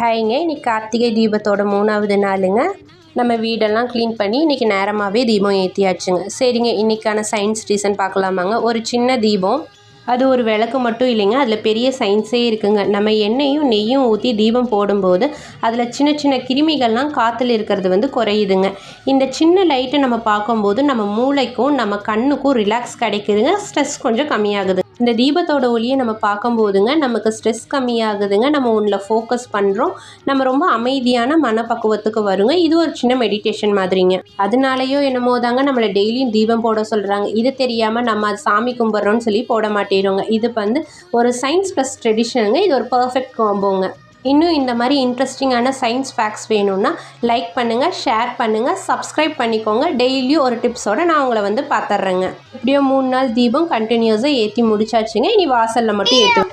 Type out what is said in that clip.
ஹாய்ங்க, இன்னைக்கு கார்த்திகை தீபத்தோட 3வது நாளுங்க. நம்ம வீடெல்லாம் க்ளீன் பண்ணி இன்றைக்கி நேரமாகவே தீபம் ஏற்றியாச்சுங்க. சரிங்க, இன்றைக்கான சயின்ஸ் ரீசன் பார்க்கலாமாங்க. ஒரு சின்ன தீபம், அது ஒரு விளக்கு மட்டும் இல்லைங்க, அதில் பெரிய சயின்ஸே இருக்குங்க. நம்ம எண்ணெயும் நெய்யும் ஊற்றி தீபம் போடும்போது அதில் சின்ன சின்ன கிருமிகள்லாம் காற்றுல இருக்கிறது குறையுதுங்க. இந்த சின்ன லைட்டை நம்ம பார்க்கும்போது நம்ம மூளைக்கும் நம்ம கண்ணுக்கும் ரிலாக்ஸ் கிடைக்குதுங்க, ஸ்ட்ரெஸ் கொஞ்சம் கம்மியாகுது. இந்த தீபத்தோட ஒளியை நம்ம பார்க்கும்போதுங்க நமக்கு ஸ்ட்ரெஸ் கம்மியாகுதுங்க, நம்ம ஒன்றில் ஃபோக்கஸ் பண்ணுறோம், நம்ம ரொம்ப அமைதியான மனப்பக்குவத்துக்கு வருங்க. இது ஒரு சின்ன மெடிடேஷன் மாதிரிங்க. அதனாலயோ என்னமோ தாங்க நம்மளை டெய்லியும் தீபம் போட சொல்கிறாங்க. இது தெரியாமல் நம்ம அது சாமி கும்பிட்றோன்னு சொல்லி போட மாட்டேறோங்க. இது ஒரு சயின்ஸ் ப்ளஸ் ட்ரெடிஷனுங்க. இது ஒரு பர்ஃபெக்ட் காம்போங்க. இன்னும் இந்த மாதிரி இன்ட்ரெஸ்டிங்கான சயின்ஸ் ஃபேக்ட்ஸ் வேணும்னா லைக் பண்ணுங்கள், ஷேர் பண்ணுங்கள், சப்ஸ்கிரைப் பண்ணிக்கோங்க. டெய்லியும் ஒரு டிப்ஸோடு நான் உங்களை பார்த்துட்றேங்க. இப்படியோ 3 நாள் தீபம் கண்டினியூஸாக ஏற்றி முடிச்சாச்சுங்க. இனி வாசலில் மட்டும் ஏற்றி